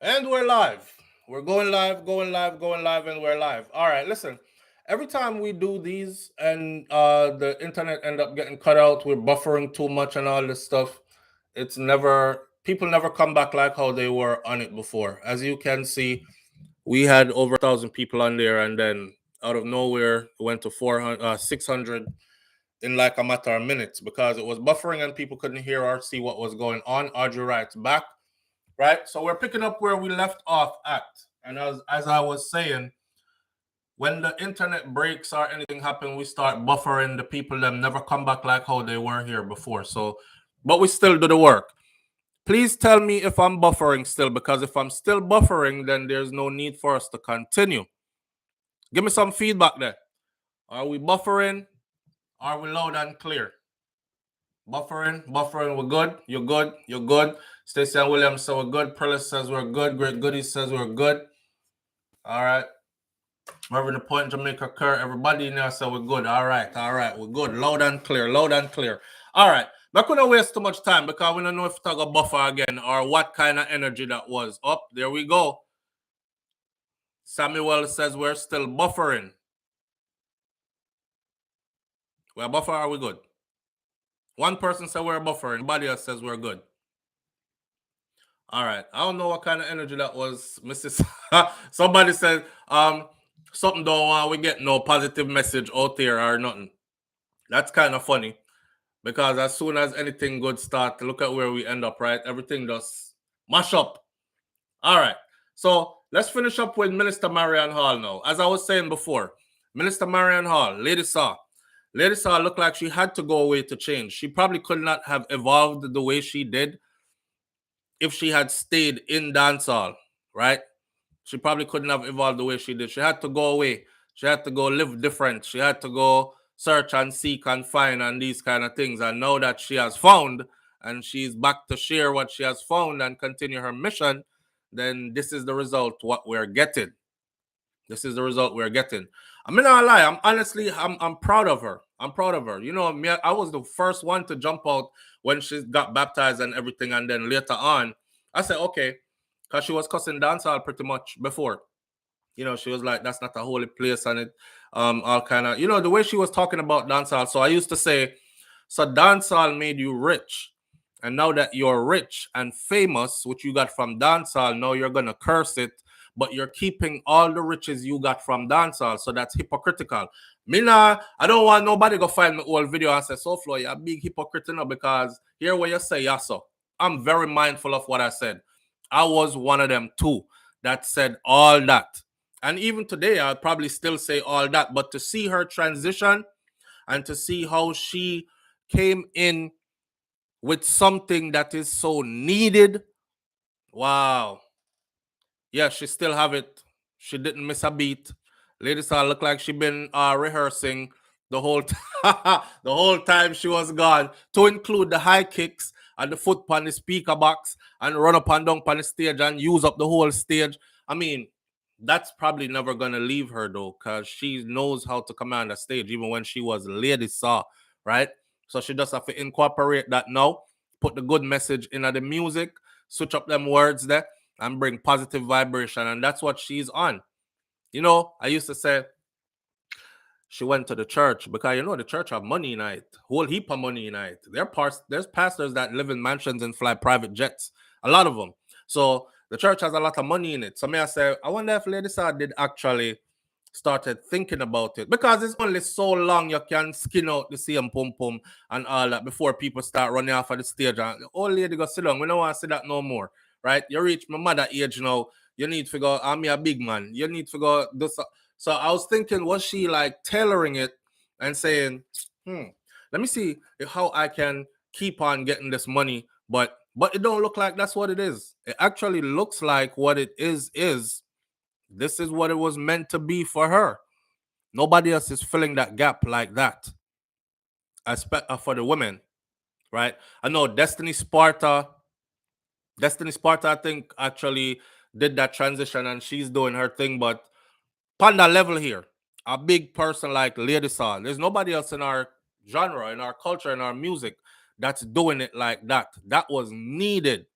And we're live. We're going live, going live, going live, and we're live. All right, listen. Every time we do these and the internet end up getting cut out, we're buffering too much and all this stuff. It's never people never come back like how they were on it before. As you can see, we had over 1,000 people on there, and then out of nowhere, it went to 400, 600 in like a matter of minutes because it was buffering and people couldn't hear or see what was going on. Audrey writes back, right? So we're picking up where we left off at. And as I was saying, when the internet breaks or anything happen, we start buffering the people them never come back like how they were here before. So, but we still do the work. Please tell me if I'm buffering still, because if I'm still buffering, then there's no need for us to continue. Give me some feedback there. Are we buffering? Are we loud and clear? Buffering, we're good. You're good. Stacey and Williams say we're good. Perlis says we're good. Great Goodies says we're good. All right. Reverend the Point, Jamaica Kerr, everybody in there said we're good. All right, we're good. Loud and clear. All right. Not gonna waste too much time because we don't know if it's a buffer again or what kind of energy that was. Up, there we go. Samuel says we're still buffering. We're buffer, are we good? One person said we're buffering, everybody else says we're good. All right. I don't know what kind of energy that was, Mrs. Somebody said, something don't want we get no positive message out there or nothing. That's kind of funny. Because as soon as anything good start, look at where we end up, right? Everything just mash up. All right. So let's finish up with Minister Marion Hall now. As I was saying before, Minister Marion Hall, Lady Saw looked like she had to go away to change. She probably could not have evolved the way she did if she had stayed in dancehall, right? She probably couldn't have evolved the way she did. She had to go away. She had to go live different. She had to go search and seek and find and these kind of things. And now that she has found and she's back to share what she has found and continue her mission, then this is the result what we're getting. This is the result we're getting. I'm not gonna lie. I'm proud of her. I'm proud of her. You know, me, I was the first one to jump out when she got baptized and everything, and then later on, I said, okay, because she was cussing dancehall pretty much before. You know, she was like, that's not a holy place, and it all kind of, you know, the way she was talking about dancehall. So I used to say, so dancehall made you rich. And now that you're rich and famous, which you got from dancehall, now you're gonna curse it, but you're keeping all the riches you got from dancehall. So that's hypocritical. I don't want nobody go find my old video and say, SouFlo, you're a big hypocrite now because here what you say, yeah, so. I'm very mindful of what I said. I was one of them too that said all that. And even today, I'll probably still say all that. But to see her transition and to see how she came in with something that is so needed, wow. Yeah, she still have it. She didn't miss a beat. Lady Saw look like she been rehearsing the whole the whole time she was gone, to include the high kicks and the foot on the speaker box and run up and down on the stage and use up the whole stage. I mean, that's probably never gonna leave her though, because she knows how to command a stage, even when she was Lady Saw, right? So she just have to incorporate that now, put the good message in the music, switch up them words there, and bring positive vibration. And that's what she's on. You know, I used to say she went to the church because, you know, the church have money in it, whole heap of money in it. There's pastors that live in mansions and fly private jets, a lot of them. So the church has a lot of money in it. So may I say, I wonder if Lady Saw did actually started thinking about it, because it's only so long you can skin out the same pum pum and all that before people start running off of the stage. And the old lady go sit down. We don't want to see that no more, right? You reach my mother age now. You need to go. I'm a big man. You need to go do so. So I was thinking, was she like tailoring it and saying, let me see how I can keep on getting this money, but it don't look like that's what it is. It actually looks like what it is this is what it was meant to be for her. Nobody else is filling that gap like that. For the women, right? I know Destiny Sparta, I think, actually did that transition and she's doing her thing, but on that level here, a big person like Lady Saw, there's nobody else in our genre, in our culture, in our music that's doing it like that. That was needed.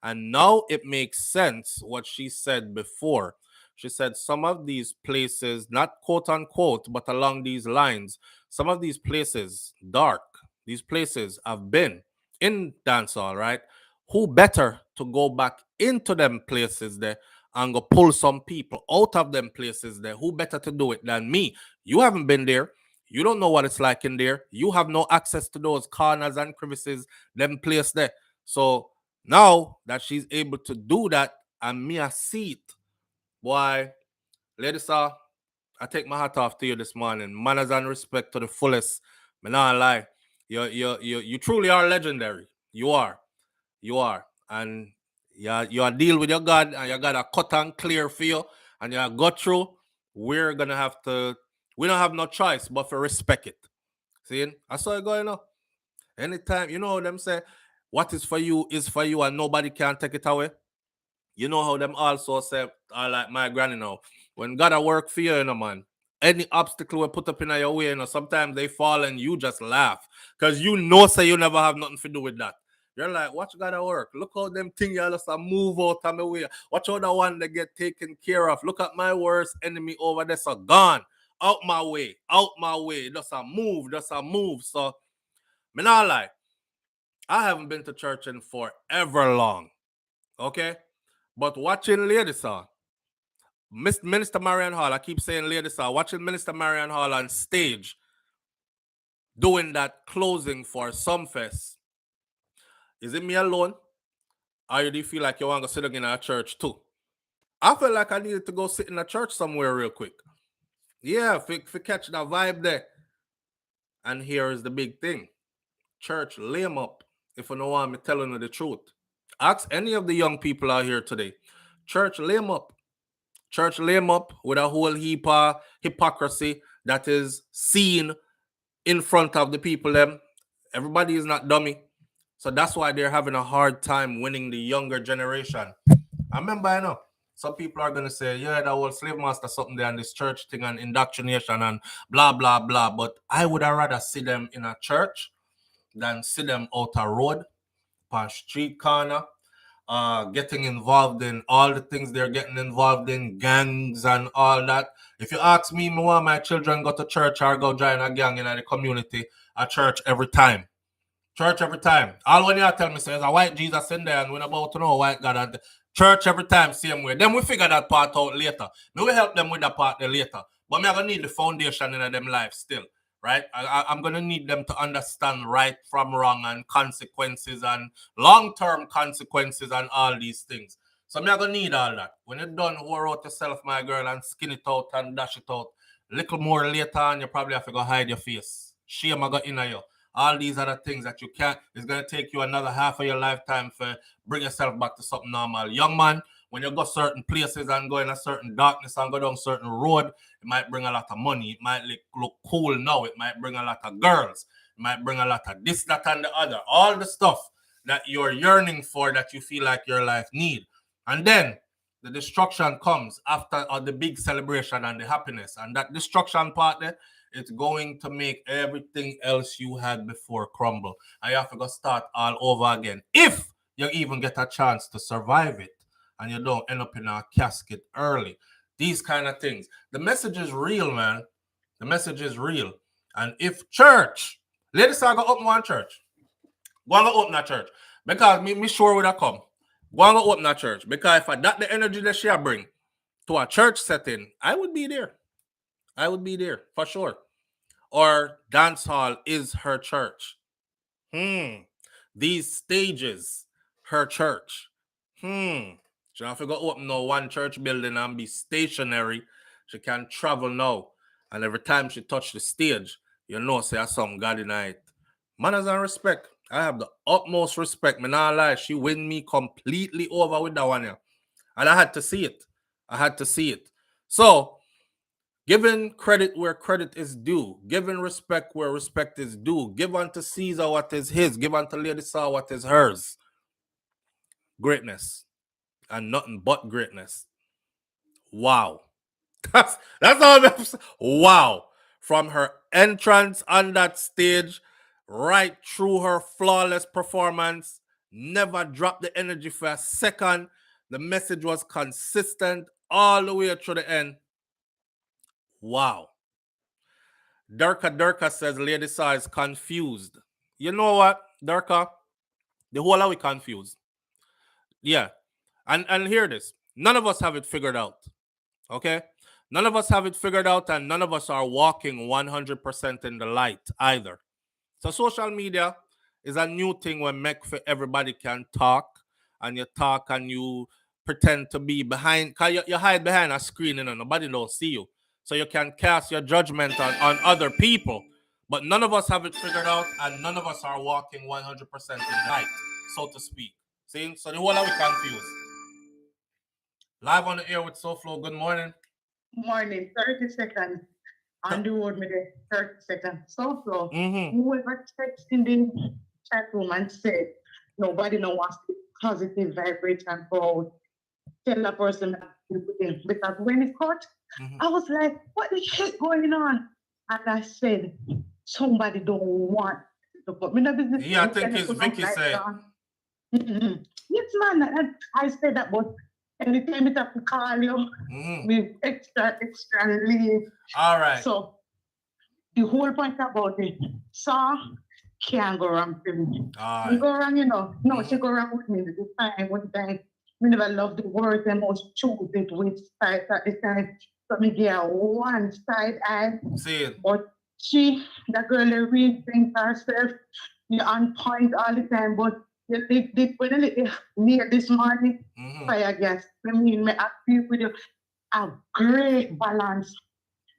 And now it makes sense what she said before. She said some of these places, not quote unquote, but along these lines, some of these places, dark, these places have been in dancehall, right? Who better to go back into them places there and go pull some people out of them places there? Who better to do it than me? You haven't been there. You don't know what it's like in there. You have no access to those corners and crevices, them place there. So now that she's able to do that, and me I see it, boy, ladies, I take my hat off to you this morning. Manners and respect to the fullest. Me not lie. You truly are legendary. You are. You are. And you deal with your God, and you got a cut and clear for you, and you go through. We're gonna have to, we don't have no choice but to respect it. See? I saw it going on. Anytime, you know them say, what is for you is for you, and nobody can take it away. You know how them also say, I like my granny now. When God a work for you, man, any obstacle we put up in your way, sometimes they fall and you just laugh. Because you know, say you never have nothing to do with that. You're like, watch God a work. Look how them things you just move out of my way. Watch how the one that get taken care of. Look at my worst enemy over there, so gone. Out my way. Out my way. Just a move. Just a move. So, me not lie. I haven't been to church in forever long. Okay? But watching Lady Saw, Minister Marion Hall, I keep saying Lady Saw, watching Minister Marion Hall on stage doing that closing for Sumfest. Is it me alone? Or do you feel like you want to sit in a church too? I feel like I needed to go sit in a church somewhere real quick. Yeah, for catch that vibe there. And here is the big thing. Church, lay them up if you don't want me telling you the truth. Ask any of the young people out here today. Church, lay them up. Church lay them up with a whole heap of hypocrisy that is seen in front of the people. Them, everybody is not dummy. So that's why they're having a hard time winning the younger generation. I remember, I know, some people are going to say, yeah, that was slave master something there and this church thing and indoctrination and blah, blah, blah. But I would have rather see them in a church than see them out a road, on street corner, getting involved in all the things they're getting involved in, gangs and all that. If you ask me, I want my children go to church or go join a gang in the community, a church every time. Church every time. All when you tell me, say, there's a white Jesus in there and we're about to know white God. And church every time, same way. Then we figure that part out later. We will help them with that part there later. But I'm going to need the foundation in them life still. Right? I'm going to need them to understand right from wrong and consequences and long-term consequences and all these things. So I'm going to need all that. When you're done, whore out yourself, my girl, and skin it out and dash it out. Little more later on, you probably have to go hide your face. Shame I got in you. All these other things that you can't, it's going to take you another half of your lifetime for bring yourself back to something normal. Young man, when you go certain places and go in a certain darkness and go down certain road, it might bring a lot of money. It might look cool now. It might bring a lot of girls. It might bring a lot of this, that, and the other. All the stuff that you're yearning for that you feel like your life need. And then the destruction comes after the big celebration and the happiness. And that destruction part there, it's going to make everything else you had before crumble. And you have to go start all over again. If you even get a chance to survive it and you don't end up in a casket early. These kind of things. The message is real, man. The message is real. And if church, ladies are going to open one church. Go and open a church. Because me sure would have come. Go and open a church. Because if I that the energy that she bring to a church setting, I would be there. I would be there for sure. Or dance hall is her church. These stages, her church. She don't have to go open no one church building and be stationary. She can travel now. And every time she touch the stage, you know, say some God in it. Manners and respect. I have the utmost respect. Me not lie. She win me completely over with that one here. And I had to see it. I had to see it. So, giving credit where credit is due. Giving respect where respect is due. Give unto Caesar what is his. Give unto Lady Saw what is hers. Greatness. And nothing but greatness. Wow. That's all. Wow. From her entrance on that stage, right through her flawless performance, never dropped the energy for a second. The message was consistent all the way through the end. Wow. Durka says Lady Saw is confused. You know what, Durka? The whole are we confused. Yeah. And hear this. None of us have it figured out. Okay? None of us have it figured out, and none of us are walking 100% in the light either. So social media is a new thing where make for everybody can talk, and you talk and you pretend to be behind, because you hide behind a screen and nobody don't see you. So you can cast your judgment on other people. But none of us have it figured out, and none of us are walking 100% in light, so to speak. See? So the whole are we confused. Live on the air with SouFlo. Good morning. Morning, 30 seconds. On the road with the 30 seconds. SouFlo, whoever texted in the chat room and said nobody no wants the positive vibration for tell the person that because when it caught, I was like, what the shit going on? And I said, somebody don't want to put me in the business. Yeah, I think it's Vicky said. Yes, man. And I said that, but anytime it have to call you, with extra leave. All right. So the whole point about it, Saw can't go wrong with me. She go wrong, you know. No, she go wrong with me this time. One time, we never loved the words and most choose it with side at the time. So me get one side eye. See it. But she, that girl, really thinks herself, you're on point all the time, but you did when you near this morning, fire gas. I mean, me active with you, a great balance.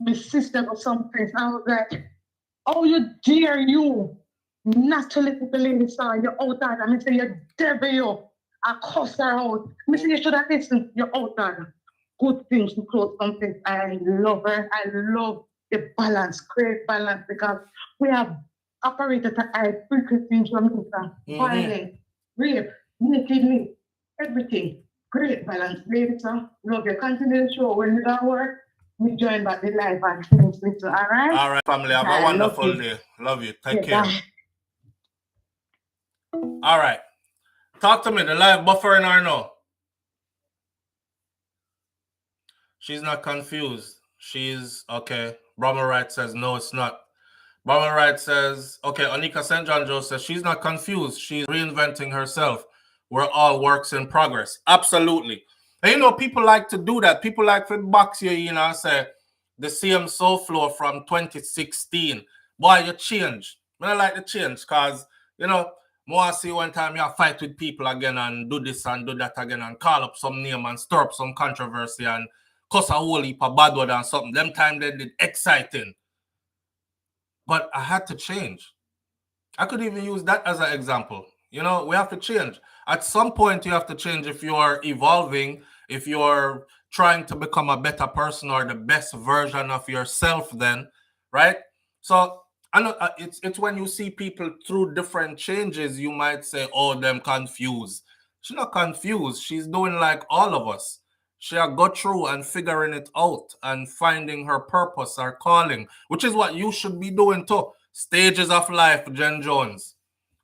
My sister or something. I was like, oh, you dare you not to let the lady saw you out there. I say, you devil you. I cuss her out. I say, you should have listened. You're out there. Good things to close something. I love her. I love the balance, great balance, because we have operated at high frequency from violence, rape, nakedly, everything. Great balance, ladies. Love you. Continue the show. When you don't work, we join back the live and finish this. All right? All right, family. Have a wonderful day. Love you. Take care. Bye. All right. Talk to me. The live buffering or no? She's not confused. She's okay. Brahma Wright says no, it's not. Brahma Wright says, okay, Anika St. John Joe says she's not confused. She's reinventing herself. We're all works in progress. Absolutely. And you know, people like to do that. People like to box you, you know, say the same SouFlo from 2016. Boy, you change. I like the change because, you know, more see one time you fight with people again and do this and do that again and call up some name and stir up some controversy and cuss a whole heap of bad word and something. Them time they did exciting. But I had to change. I could even use that as an example. You know, we have to change. At some point, you have to change if you are evolving, if you're trying to become a better person or the best version of yourself then, right? So I know it's when you see people through different changes, you might say, oh, them confused. She's not confused. She's doing like all of us. She'll go through and figuring it out and finding her purpose, her calling, which is what you should be doing too. Stages of life, Jen Jones.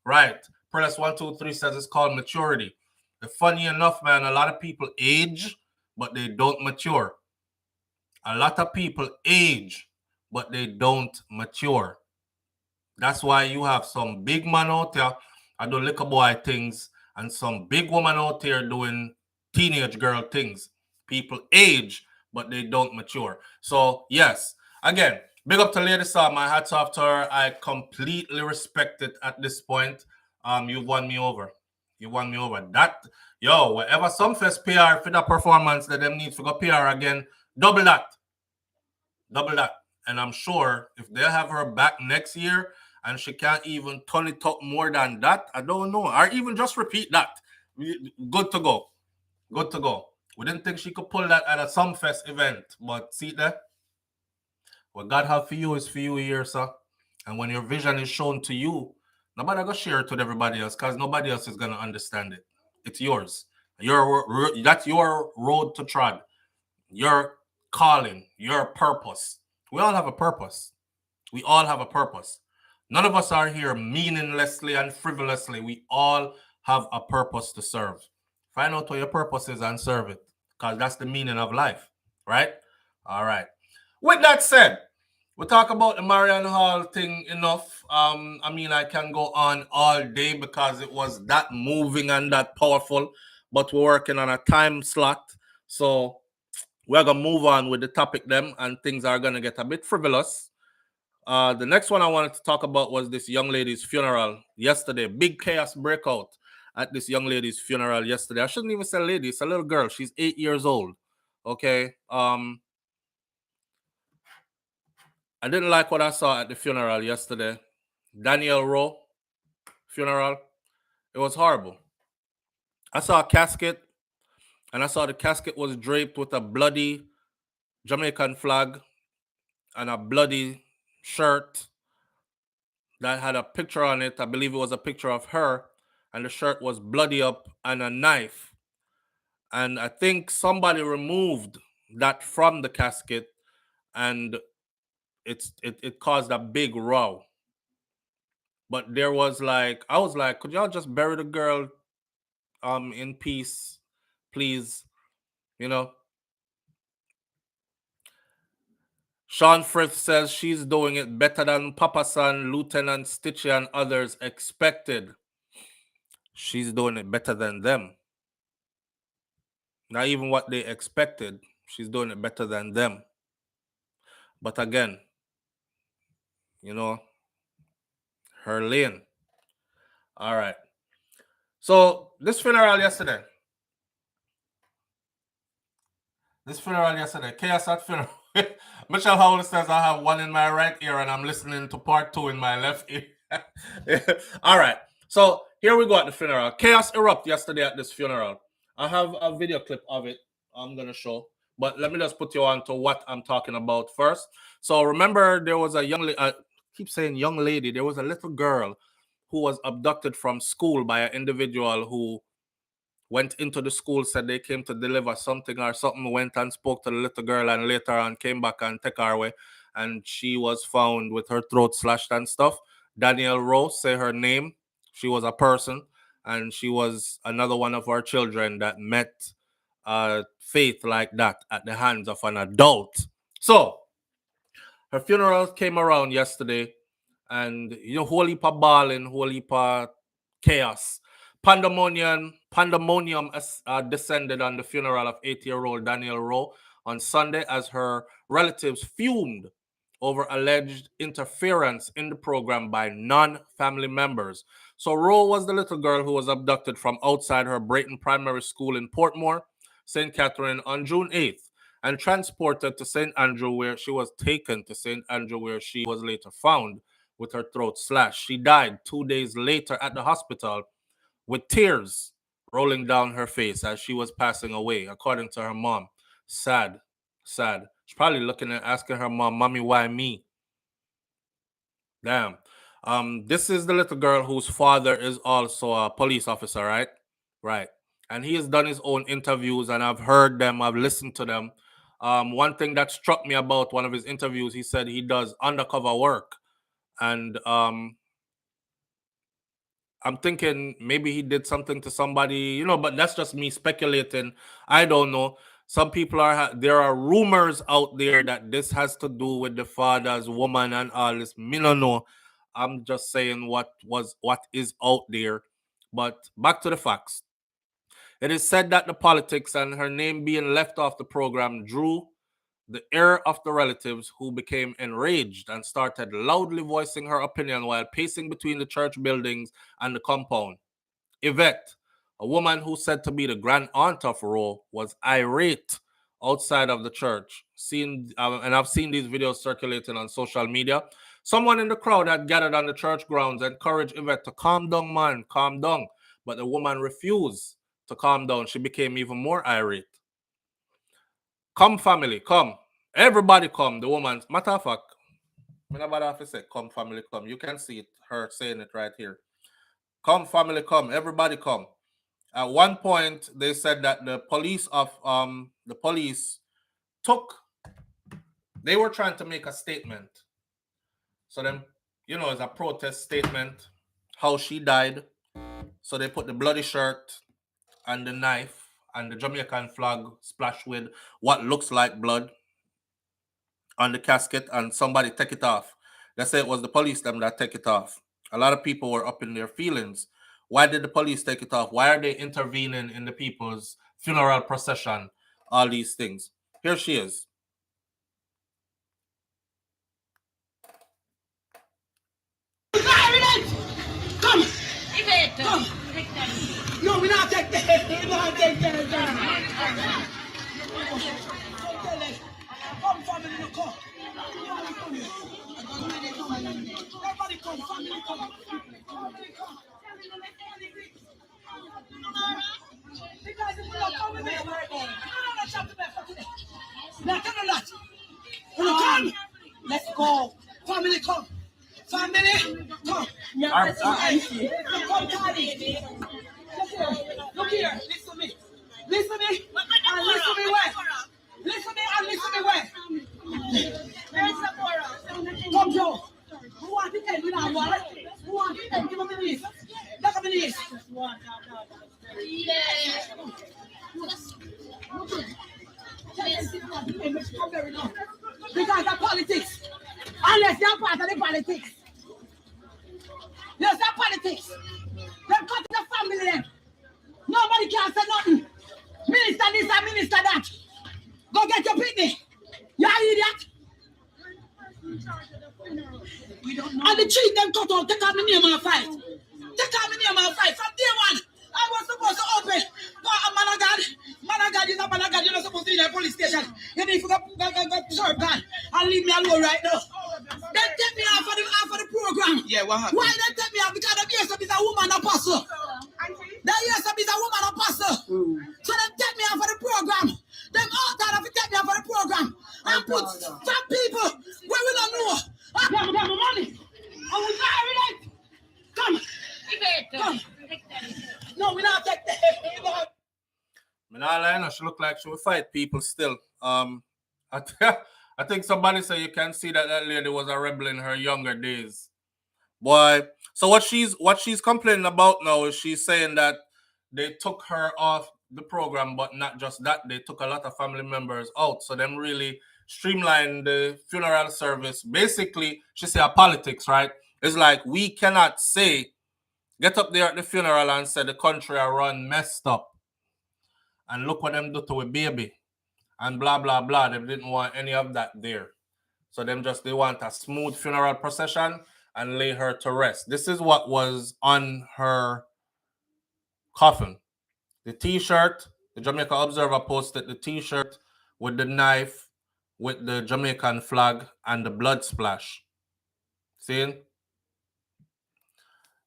Right. Press 123 says it's called maturity. Funny enough, man, a lot of people age, but they don't mature. A lot of people age, but they don't mature. That's why you have some big man out there I do liquor boy things and some big woman out there doing teenage girl things. People age, but they don't mature. So, yes, again, big up to Lady Saw. My hats off to her. I completely respect it at this point. You've won me over. You won me over. That, yo, whatever Sumfest PR for that performance that them need to go PR again, double that. Double that. And I'm sure if they have her back next year and she can't even turn it up more than that, I don't know. Or even just repeat that. Good to go. Good to go. We didn't think she could pull that at a Sumfest event, but see there? What God have for you is for you here, sir. And when your vision is shown to you, nobody gonna share it with everybody else because nobody else is gonna understand it. It's yours. That's your road to trod. Your calling, your purpose. We all have a purpose. We all have a purpose. None of us are here meaninglessly and frivolously. We all have a purpose to serve. Find out what your purpose is and serve it, because that's the meaning of life, right? All right. With that said, we talk about the Marion Hall thing enough. I mean, I can go on all day because it was that moving and that powerful, but we're working on a time slot. So we're going to move on with the topic them, and things are going to get a bit frivolous. The next one I wanted to talk about was this young lady's funeral yesterday. Big chaos breakout at this young lady's funeral yesterday. I shouldn't even say lady, it's a little girl. She's 8 years old. Okay. I didn't like what I saw at the funeral yesterday. Daniel Rowe funeral. It was horrible. I saw a casket, and I saw the casket was draped with a bloody Jamaican flag and a bloody shirt that had a picture on it. I believe it was a picture of her, and the shirt was bloody up and a knife. And I think somebody removed that from the casket, and it caused a big row. But there was like, I was like, could y'all just bury the girl in peace, please? You know. Sean Frith says she's doing it better than Papa San, Lieutenant Stitchy, and others expected. She's doing it better than them. Not even what they expected. She's doing it better than them. But again, you know, her lane. All right. So this funeral yesterday. Chaos at funeral. Michelle Howell says I have one in my right ear and I'm listening to part 2 in my left ear. All right. So here we go at the funeral. Chaos erupt yesterday at this funeral. I have a video clip of it I'm going to show. But let me just put you on to what I'm talking about first. So remember, there was a young lady, I keep saying young lady, there was a little girl who was abducted from school by an individual who went into the school, said they came to deliver something or something, went and spoke to the little girl, and later on came back and took her away. And she was found with her throat slashed and stuff. Danielle Rose, say her name. She was a person, and she was another one of our children that met faith like that at the hands of an adult. So her funeral came around yesterday, and you know, whole heap of balling, whole heap of chaos. Pandemonium descended on the funeral of 8-year-old Danielle Rowe on Sunday as her relatives fumed over alleged interference in the program by non-family members. So Rowe was the little girl who was abducted from outside her Brayton Primary School in Portmore, St. Catherine on June 8th and transported to St. Andrew, where she was taken to St. Andrew, where she was later found with her throat slashed. She died 2 days later at the hospital with tears rolling down her face as she was passing away, according to her mom. Sad, sad. She's probably looking at asking her mom, "Mommy, why me?" Damn. This is the little girl whose father is also a police officer, right? Right. And he has done his own interviews, and I've heard them, I've listened to them. One thing that struck me about one of his interviews, he said he does undercover work. And I'm thinking maybe he did something to somebody, you know, but that's just me speculating. I don't know. Some people there are rumors out there that this has to do with the father's woman and all this. Me no know. I'm just saying what is out there. But back to the facts. It is said that the politics and her name being left off the program drew the ire of the relatives, who became enraged and started loudly voicing her opinion while pacing between the church buildings and the compound. Yvette, a woman who said to be the grand aunt of Roe, was irate outside of the church. And I've seen these videos circulating on social media. Someone in the crowd had gathered on the church grounds encouraged Yvette to calm down, man, calm down. But the woman refused to calm down. She became even more irate. Come, family, come. Everybody come. The woman, matter of fact, whenever I say come, family, come, you can see it, her saying it right here. Come, family, come. Everybody come. At one point, they said that the police they were trying to make a statement. So then, you know, it's a protest statement, how she died. So they put the bloody shirt and the knife and the Jamaican flag splashed with what looks like blood on the casket, and somebody take it off. They say it was the police them that take it off. A lot of people were up in their feelings. Why did the police take it off? Why are they intervening in the people's funeral procession? All these things. Here she is. Come! Come! No, we not take that. We not take that. Come, family, come. Everybody come, family, come. Because if we don't come with me, we're going. I'm not to for today. Now, tell me that. Come. Let's go. Family, come. Family, come. Come, Daddy. Look here. Listen to me. Listen to me. And listen to me where. Listen to me and listen to me where. Where's the Sapora? Come, Joe. Who want to tell me now, what? Who want to tell me? Give me the list. Look at the list. Because of politics. Unless you're part of the politics. Yes, that's politics. They cut the family then. Nobody can say nothing. Minister this and minister that. Go get your picnic. You idiot. And the cheat them cut out. Take out my name and fight. Take out my name and fight. From day one, I was supposed to open. But a man of God is a man of God. You're not supposed to be in a police station. You need to go serve God and leave me alone right now. They take me off of the program. Yeah, what happened? Why they take me off? Because the years is a woman apostle. The years is a woman apostle. So they take me off of the program. Them all that have to take me off of the program and put some people where we don't know. I have my money. I will not relate. Come. Come. No, we not take that. She look like she will fight people still. I think somebody said you can see that lady was a rebel in her younger days. Boy, so what she's complaining about now is she's saying that they took her off the program, but not just that, they took a lot of family members out. So them really streamlined the funeral service. Basically, she said politics, right? It's like we cannot say, get up there at the funeral and say the country are run messed up. And look what them do to a baby. And blah, blah, blah. They didn't want any of that there. So they want a smooth funeral procession and lay her to rest. This is what was on her coffin. The t-shirt, the Jamaica Observer posted the t-shirt with the knife, with the Jamaican flag and the blood splash. See?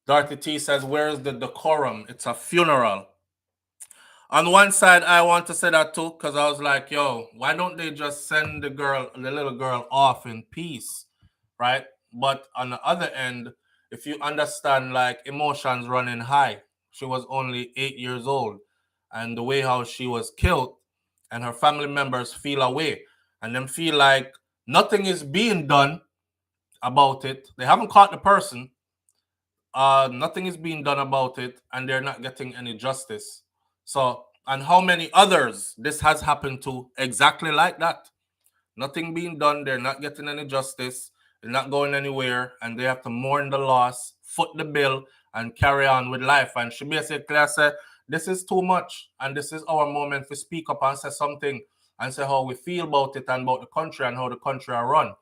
Dorothy T says, where's the decorum? It's a funeral. On one side, I want to say that too, because I was like, yo, why don't they just send the little girl off in peace, right? But on the other end, if you understand, like, emotions running high, she was only 8 years old, and the way how she was killed, and her family members feel away, and them feel like nothing is being done about it. They haven't caught the person. Nothing is being done about it, and they're not getting any justice. So, and how many others this has happened to exactly like that? Nothing being done. They're not getting any justice. They're not going anywhere, and they have to mourn the loss, foot the bill, and carry on with life. And she basically said, this is too much, and this is our moment to speak up and say something and say how we feel about it and about the country and how the country are run.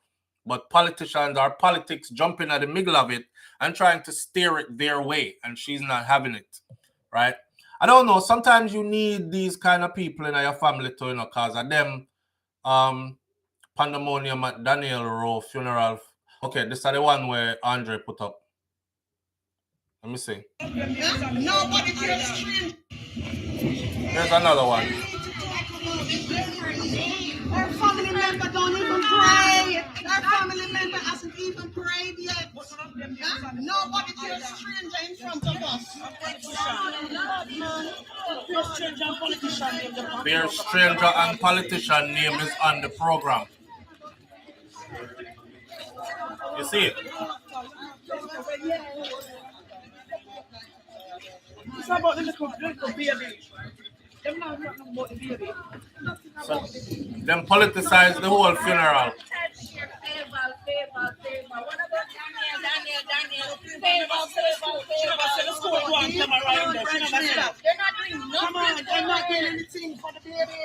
But politicians or politics jumping at the middle of it and trying to steer it their way, and she's not having it, right? I don't know. Sometimes you need these kind of people in your family to, cause of them pandemonium at Daniel Rowe funeral. Okay, this is the one where Andre put up. Let me see. Nobody cares. Here's another one. Our family member don't even pray. Our family member hasn't even prayed yet. Nobody feels stranger in front of us. Their stranger and politician name is on the program. You see it? It's about the little baby. Them not about the baby. So, them politicize the whole funeral. They're not doing anything for the baby.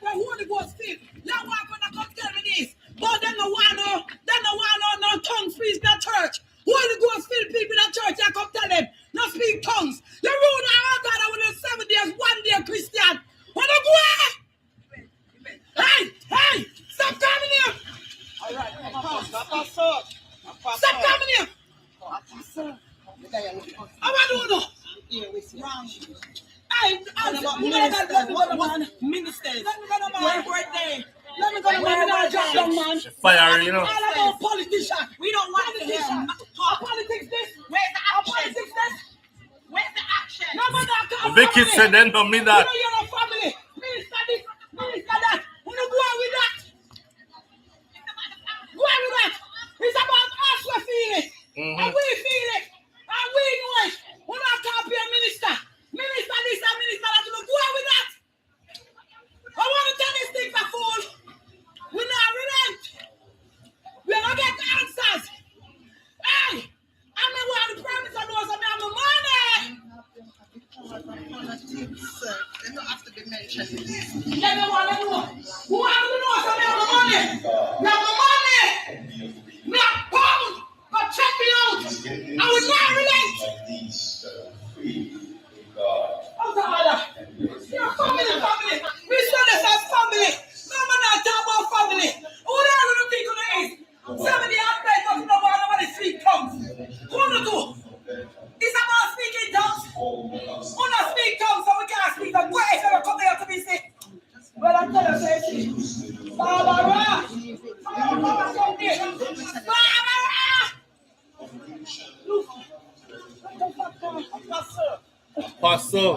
The Holy Ghost feel. Now why gonna come tell me this? But they no want no tongues speak in the church. Holy Ghost feel people in the church. I come tell them no speak tongues. The rule of God I will 7 days, 1 day Christian. Wanna go? Hey, stop coming here. All right, Pastor. Stop coming here. Pastor. I want to know. Ministers. Let me go to man. Fire, you know. All about politicians. We don't want to hear politics this. Where's the action? Where's the action? The kids said then don't mean that. You know, family. Minister this, minister that. We don't go on with that. Go on with that. It's about us we feel it. And we feel it. And we know it. We're not copy a minister. Minister this and minister that. We go on with that. I want to tell these things are full. We're not relent. We're not getting answers. Hey, I mean, we have the promise of those of me have the money. They don't have to be mentioned. Let me want to know. Who have to know of me have the money? We have the money. Me have pound. But check me out. I will not relent. You're family. We saw this as family. No man not talk about family. Who the hell do you think it is? 70 aspects of nobody speak tongues. Who do do? It's about speaking tongues. Who not speak tongues so we can't speak tongues? Where is ever come here to be sick? Well, I tell you, say, Barbara! Barbara, come here! Pastor.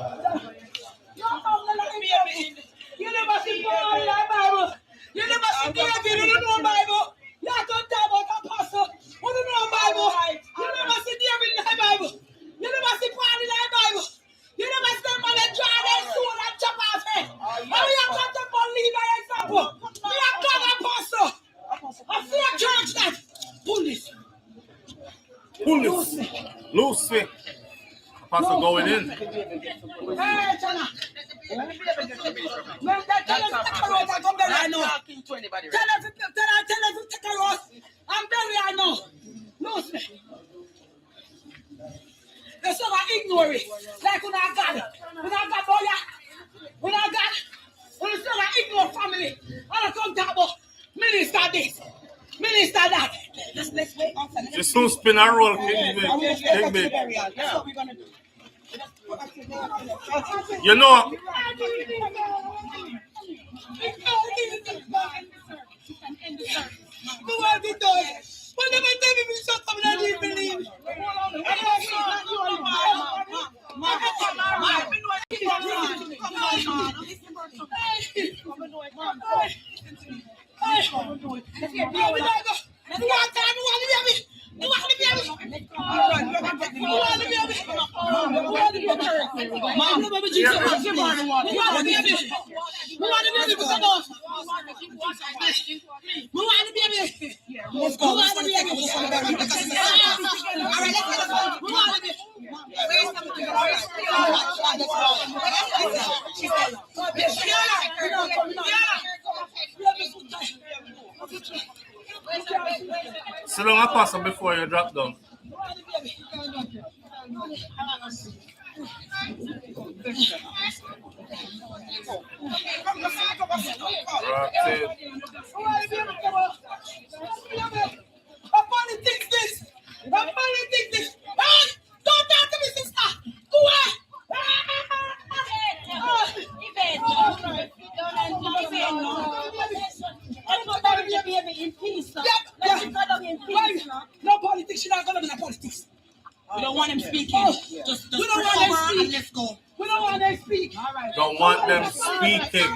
You never see Paul in the Bible. You never see David in the Bible. You have to talk about apostle. Who don't know Bible? You never see David in the Bible. You never see Paul in the Bible. You never see them on the draw their sword and chop off head. How you have got to lead by example? You have got apostle. A four church that. Police. Loose. Pastor going in. Hey, Chana. Tell us to take a road and come bury I know. Tell us to take a road and bury I know. No, they so ignore it. Like when I got boya. When I got, when you so ignore family. I don't come talk about minister this, minister that. Just let's wait on. Just soon spin a roll. Take big. That's what we're gonna do. You know. So long a pass before you drop down. Don't talk to me, sister. Go away. In peace. No politics. You're not going to be politics. We don't want him speaking. Just we don't want them speak. Let's go. We don't want them speak. Don't want them speaking.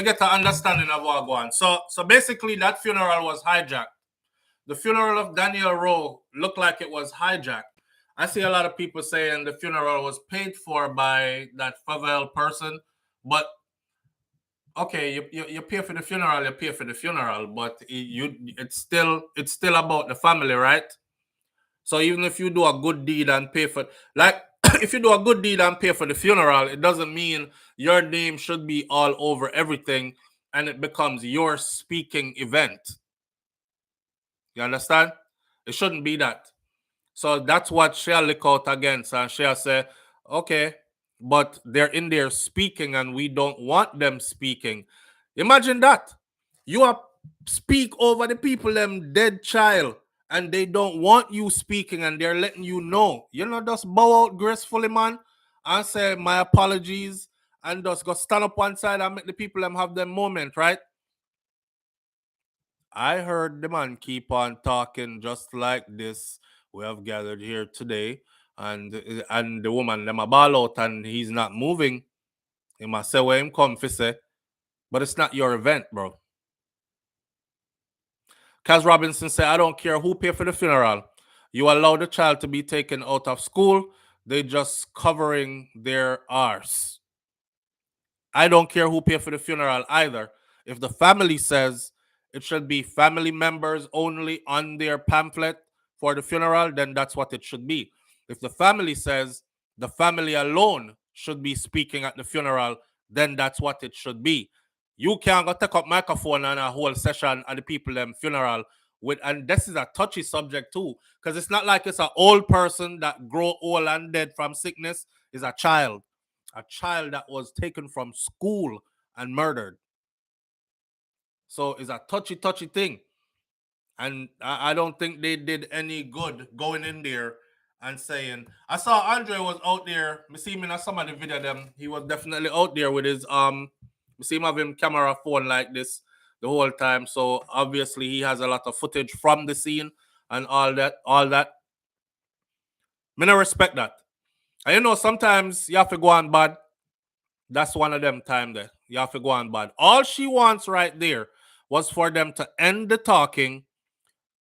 me get an understanding of what going on. So basically, that funeral was hijacked. The funeral of Daniel Rowe looked like it was hijacked. I see a lot of people saying the funeral was paid for by that Favel person, but okay, you pay for the funeral, you pay for the funeral, but it's still about the family, right? So even if you do a good deed and pay for, like, if you do a good deed and pay for the funeral, it doesn't mean your name should be all over everything and it becomes your speaking event. You understand? It shouldn't be that. So that's what she'll look out against, and she'll say, okay, but they're in there speaking and we don't want them speaking. Imagine that. You are speak over the people, them dead child, and they don't want you speaking and they're letting you know. You know, just bow out gracefully, man, and say my apologies and just go stand up one side and make the people them have their moment, right? I heard the man keep on talking just like this. We have gathered here today, and the woman them a ball out and he's not moving. He must say where him come for say, but it's not your event, bro. Kaz Robinson said, I don't care who pay for the funeral. You allow the child to be taken out of school. They just covering their arse. I don't care who pay for the funeral either. If the family says it should be family members only on their pamphlet for the funeral, then that's what it should be. If the family says the family alone should be speaking at the funeral, then that's what it should be. You can't go take up microphone and a whole session at the people them funeral with, and this is a touchy subject too, because it's not like it's an old person that grow old and dead from sickness. It's a child that was taken from school and murdered. So it's a touchy thing. And I don't think they did any good going in there and saying, I saw Andre was out there. Me see him in some of the video them. He was definitely out there with his me see him have him camera phone like this the whole time. So obviously he has a lot of footage from the scene and all that. Me no respect that. And you know, sometimes you have to go on bad. That's one of them time there. You have to go on bad. All she wants right there was for them to end the talking,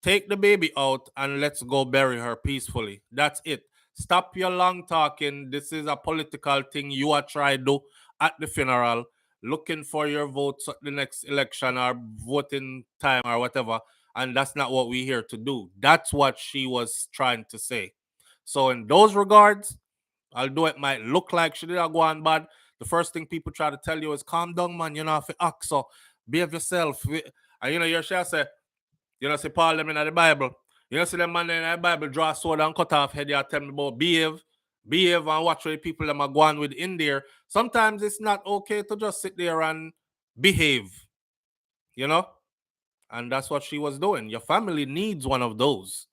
take the baby out, and let's go bury her peacefully. That's it. Stop your long talking. This is a political thing you are trying to do at the funeral, looking for your votes at the next election or voting time or whatever. And that's not what we're here to do. That's what she was trying to say. So in those regards, although it might look like she did not go on bad, the first thing people try to tell you is calm down, man. You know, if you act so, behave yourself. And you know, you shall say, you know, see Paul them in the Bible. You know, see them man in the Bible draw sword and cut off head. You tell me about behave and watch what the people them are going with in there. Sometimes it's not okay to just sit there and behave, you know? And that's what she was doing. Your family needs one of those.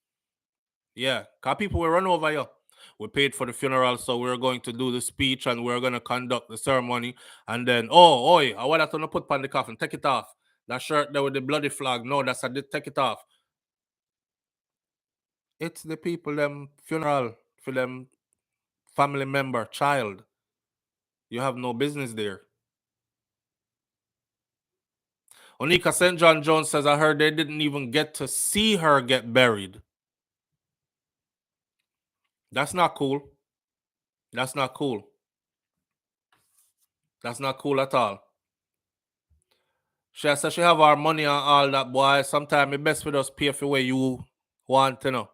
Yeah, because people will run over you. We paid for the funeral, so we're going to do the speech and we're going to conduct the ceremony. And then, I want that to put on the coffin. Take it off. That shirt there with the bloody flag. No, that's a take it off. It's the people, them funeral for them family member, child. You have no business there. Onika St. John Jones says, I heard they didn't even get to see her get buried. That's not cool. That's not cool. That's not cool at all. She said she have our money and all that, boy. Sometimes it's best for us pay for where you want to know.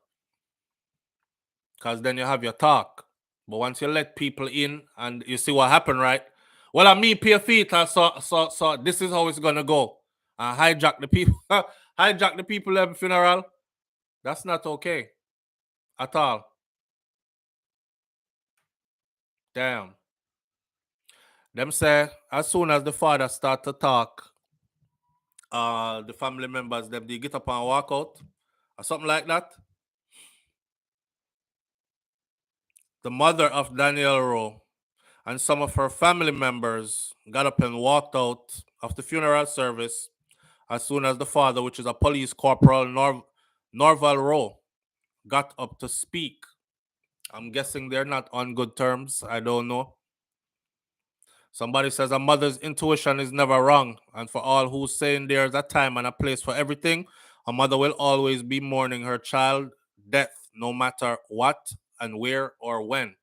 Because then you have your talk. But once you let people in and you see what happened, right? Well, I me pay feet, so this is how it's gonna go. And hijack the people, hijack the people at the funeral. That's not okay. At all. Damn. Them say as soon as the father start to talk, the family members them they get up and walk out or something like that. The mother of Daniel Rowe and some of her family members got up and walked out of the funeral service as soon as the father, which is a police corporal Norval Rowe, got up to speak. I'm guessing they're not on good terms. I don't know. Somebody says a mother's intuition is never wrong. And for all who's saying there's a time and a place for everything, a mother will always be mourning her child death, no matter what and where or when.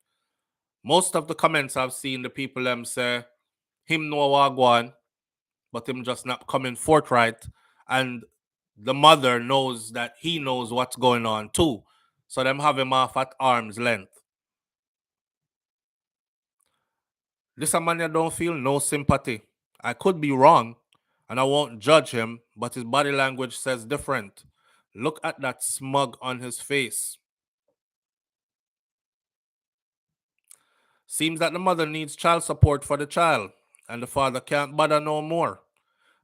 Most of the comments I've seen, the people them say, him know what go on, but him just not coming forthright. And the mother knows that he knows what's going on too. So them have him off at arm's length. This a man you don't feel no sympathy. I could be wrong, and I won't judge him, but his body language says different. Look at that smug on his face. Seems that the mother needs child support for the child, and the father can't bother no more.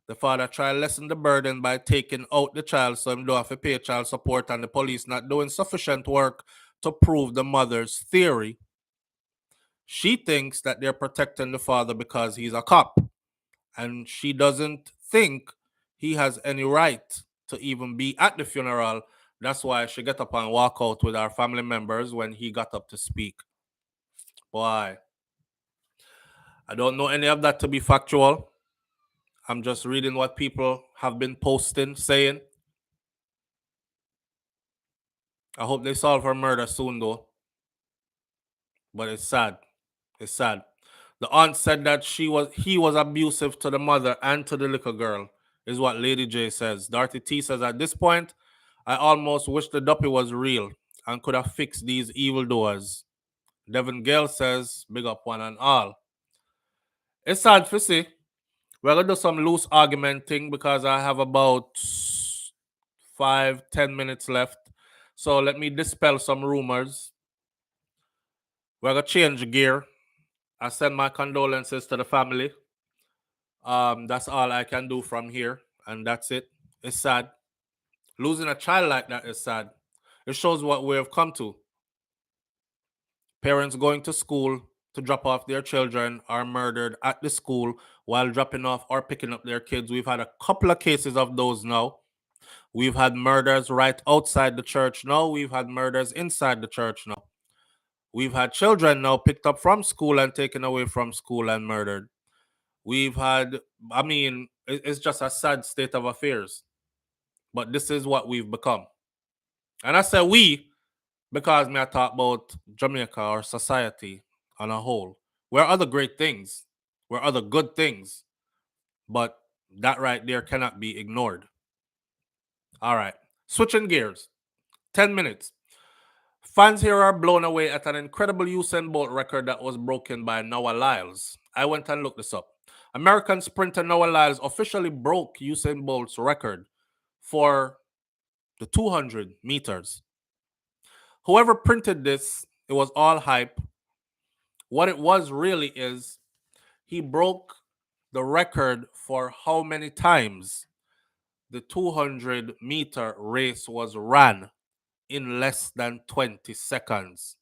The father try to lessen the burden by taking out the child so him don't have to pay child support, and the police not doing sufficient work to prove the mother's theory. She thinks that they're protecting the father because he's a cop, and she doesn't think he has any right to even be at the funeral. That's why she get up and walk out with our family members when he got up to speak. Boy, I don't know any of that to be factual. I'm just reading what people have been posting, saying. I hope they solve her murder soon, though. But it's sad. It's sad. The aunt said that he was abusive to the mother and to the little girl, is what Lady J says. Dorothy T says, at this point, I almost wish the duppy was real and could have fixed these evildoers. Devin Gale says, big up one and all. It's sad to see. We're going to do some loose argumenting because I have about 5-10 minutes left. So let me dispel some rumors. We're going to change gear. I send my condolences to the family. That's all I can do from here, and that's it. It's sad. Losing a child like that is sad. It shows what we have come to. Parents going to school to drop off their children are murdered at the school while dropping off or picking up their kids. We've had a couple of cases of those now. We've had murders right outside the church now. We've had murders inside the church now. We've had children now picked up from school and taken away from school and murdered. We've had, it's just a sad state of affairs. But this is what we've become. And I say we because I talk about Jamaica or society on a whole. We're other great things. We're other good things. But that right there cannot be ignored. All right. Switching gears. 10 minutes. Fans here are blown away at an incredible Usain Bolt record that was broken by Noah Lyles. I went and looked this up. American sprinter Noah Lyles officially broke Usain Bolt's record for the 200 meters. Whoever printed this, it was all hype. What it was really is he broke the record for how many times the 200-meter race was ran in less than 20 seconds.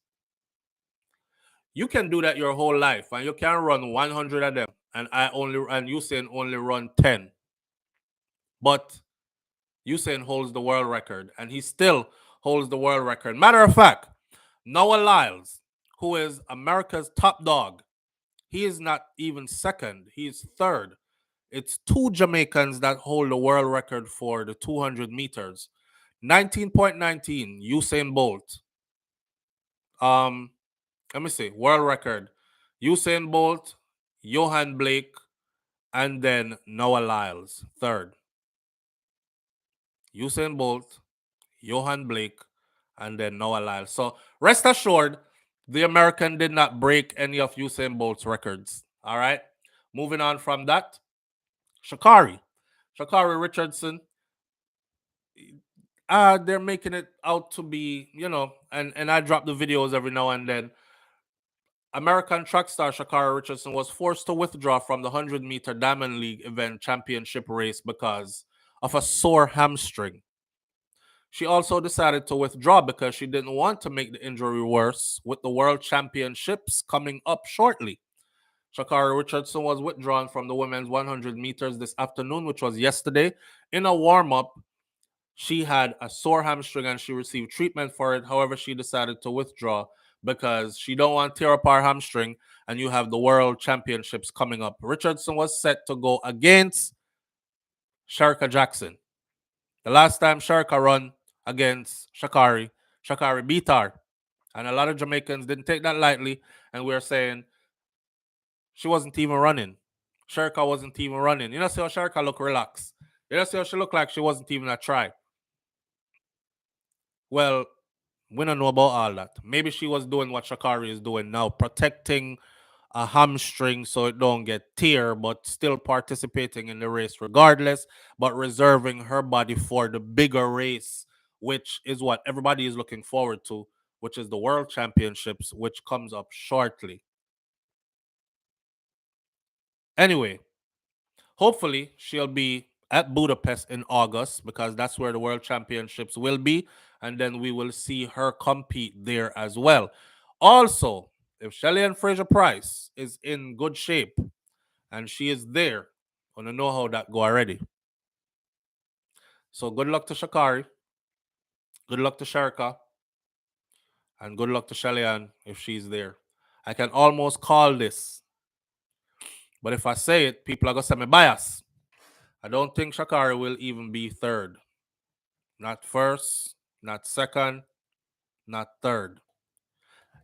You can do that your whole life, and you can run 100 of them, and Usain only run 10. But Usain holds the world record, and he still holds the world record. Matter of fact, Noah Lyles, who is America's top dog, he is not even second. He is third. It's two Jamaicans that hold the world record for the 200 meters. 19.19, Usain Bolt. Let me see, world record. Usain Bolt, Johan Blake, and then Noah Lyles, third. Usain Bolt, Johan Blake, and then Noah Lyles. So rest assured, the American did not break any of Usain Bolt's records. All right. Moving on from that, Sha'Carri Richardson. They're making it out to be, and I drop the videos every now and then. American track star Sha'Carri Richardson was forced to withdraw from the 100-meter Diamond League event championship race because of a sore hamstring. She also decided to withdraw because she didn't want to make the injury worse with the World Championships coming up shortly. Sha'Carri Richardson was withdrawn from the women's 100 meters this afternoon, which was yesterday. In a warm-up, she had a sore hamstring and she received treatment for it. However, she decided to withdraw because she don't want to tear up her hamstring, and you have the World Championships coming up. Richardson was set to go against Sharka Jackson. The last time Sharka run against Shakari beat her. And a lot of Jamaicans didn't take that lightly, and we were saying she wasn't even running. Sharka wasn't even running. You know, see how Sharka look relaxed. You know, see how she looked like she wasn't even a try. Well, we don't know about all that. Maybe she was doing what Shakari is doing now, protecting a hamstring so it don't get tear, but still participating in the race regardless, but reserving her body for the bigger race, which is what everybody is looking forward to, which is the World Championships, which comes up shortly. Anyway, hopefully she'll be at Budapest in August, because that's where the World Championships will be, and then we will see her compete there as well. Also, if Shelly-Ann Fraser-Pryce is in good shape and she is there, I don't know how that go already. So good luck to Shakari, good luck to Sharka, and good luck to Shelly-Ann if she's there. I can almost call this, but if I say it, people are going to say me bias. I don't think Shakari will even be third. Not first, not second, not third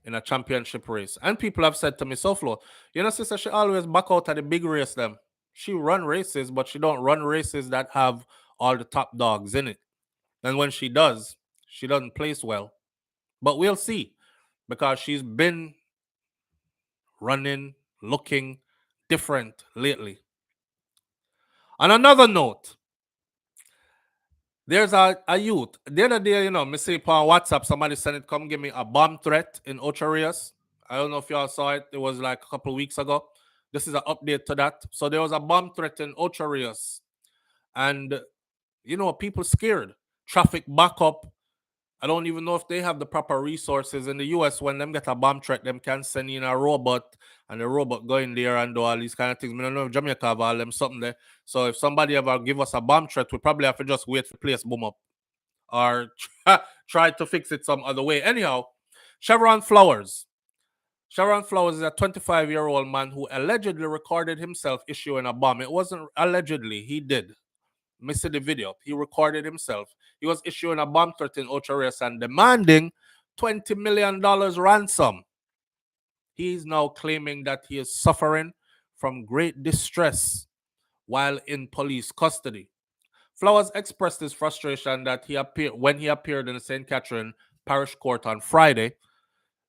in a championship race. And people have said to me, SouFLo, you know, sister, she always back out at the big race them. She run races, but she don't run races that have all the top dogs in it. And when she does, she doesn't place well. But we'll see, because she's been running, looking different lately. On another note, there's a youth. The other day, you know, me see on WhatsApp, somebody sent it, come give me a bomb threat in Ocho Rios. I don't know if y'all saw it. It was like a couple of weeks ago. This is an update to that. So there was a bomb threat in Ocho Rios. And, you know, people scared. Traffic backup. I don't even know if they have the proper resources in the US. When them get a bomb threat, them can send in a robot, and the robot go in there and do all these kind of things. I don't know if Jamaica have all them something there. So if somebody ever give us a bomb threat, we probably have to just wait for the place boom up, or try to fix it some other way. Anyhow, Chevron Flowers. Chevron Flowers is a 25-year-old man who allegedly recorded himself issuing a bomb. It wasn't allegedly, he did. Missed the video. He recorded himself. He was issuing a bomb threat in Ocho Rios and demanding $20 million ransom. He is now claiming that he is suffering from great distress while in police custody. Flowers expressed his frustration that when he appeared in the St. Catherine Parish Court on Friday.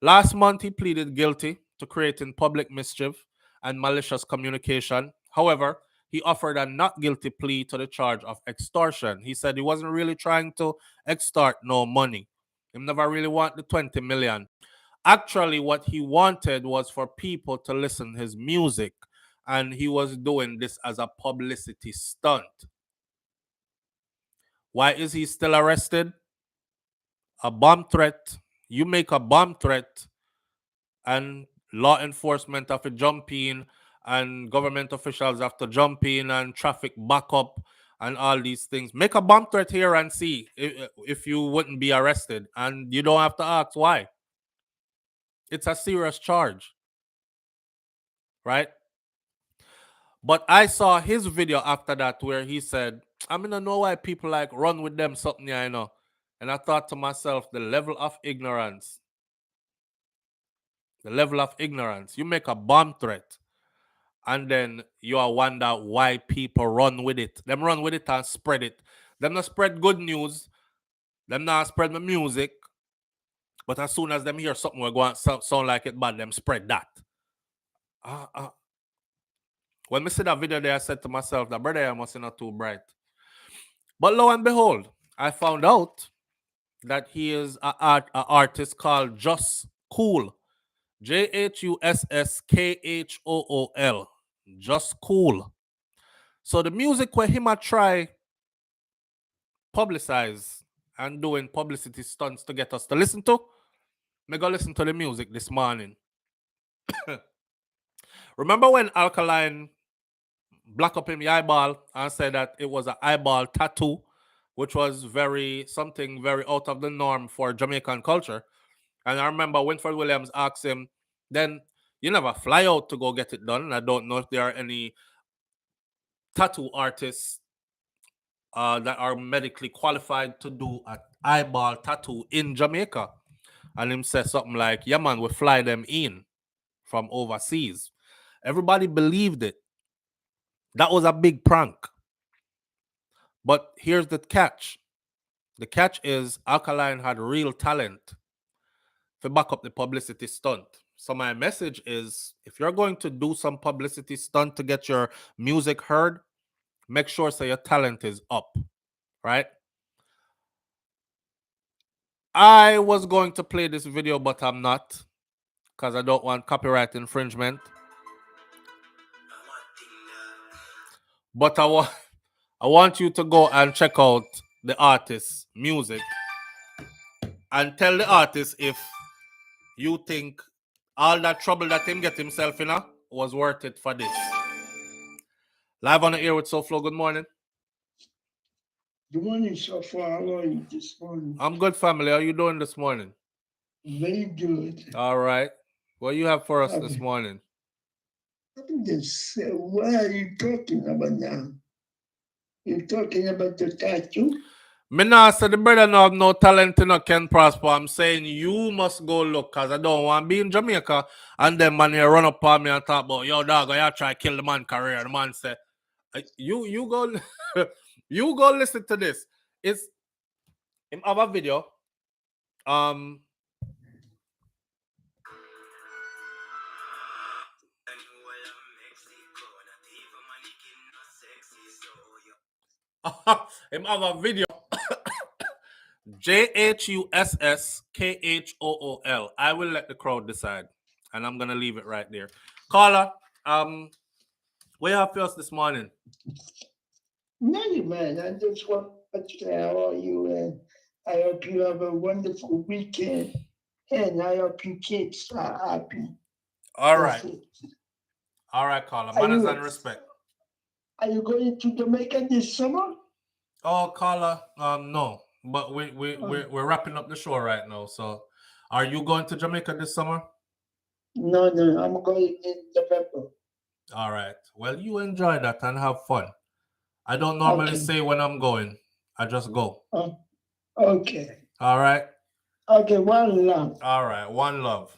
Last month, he pleaded guilty to creating public mischief and malicious communication. However, he offered a not guilty plea to the charge of extortion. He said he wasn't really trying to extort no money. He never really wanted the 20 million. Actually, what he wanted was for people to listen to his music, and he was doing this as a publicity stunt. Why is he still arrested? A bomb threat. You make a bomb threat, and law enforcement have to jump in, and government officials have to jump in, and traffic backup and all these things. Make a bomb threat here and see if you wouldn't be arrested, and you don't have to ask why. It's a serious charge, right? But I saw his video after that where he said, I mean, I know why people like run with them something, yeah, I know. And I thought to myself, the level of ignorance. The level of ignorance. You make a bomb threat, and then you are wonder why people run with it. Them run with it and spread it. Them not spread good news. Them not spread my music. But as soon as them hear something will go and sound like it bad, them spread that. When I see that video there, I said to myself, that brother I must not too bright. But lo and behold, I found out that he is an artist called Just Cool. JUSSKHOOL. Just Cool. So the music where him a try publicize and doing publicity stunts to get us to listen to, me go listen to the music this morning. Remember when Alkaline black up him eyeball and said that it was an eyeball tattoo, which was something very out of the norm for Jamaican culture? And I remember Winfred Williams asked him, then you never fly out to go get it done. And I don't know if there are any tattoo artists that are medically qualified to do an eyeball tattoo in Jamaica. And him said something like, yeah, man, we fly them in from overseas. Everybody believed it. That was a big prank. But here's the catch. The catch is Alkaline had real talent to back up the publicity stunt. So my message is, if you're going to do some publicity stunt to get your music heard, make sure so your talent is up, right? I was going to play this video, but I'm not, because I don't want copyright infringement. But I want you to go and check out the artist's music and tell the artist if you think all that trouble that him get himself in was worth it for this. Live on the air with SouFlo. Good morning. Good morning, SouFlo. How are you this morning? I'm good, family. How are you doing this morning? Very good. All right. What you have for us this morning? What are you talking about now? You're talking about the tattoo? Me nah say the brother no have no talent in Ken Prosper. I'm saying you must go look, because I don't want to be in Jamaica and then man here run up on me and talk about, yo dog, I try to kill the man career. The man say, you go you go listen to this. It's him have a video. Him have a video. JHUSSKHOOL. I will let the crowd decide, and I'm gonna leave it right there. Caller, what you have for us this morning? Nothing, man. I just want to say how are you, and I hope you have a wonderful weekend, and I hope your kids are happy. All right. All right, caller. Manners and respect. Are you going to Jamaica this summer? Oh, caller, no. But we're wrapping up the show right now. So, are you going to Jamaica this summer? No, I'm going in November. All right. Well, you enjoy that and have fun. I don't normally say when I'm going. I just go. Okay. All right. Okay, one love. All right, one love.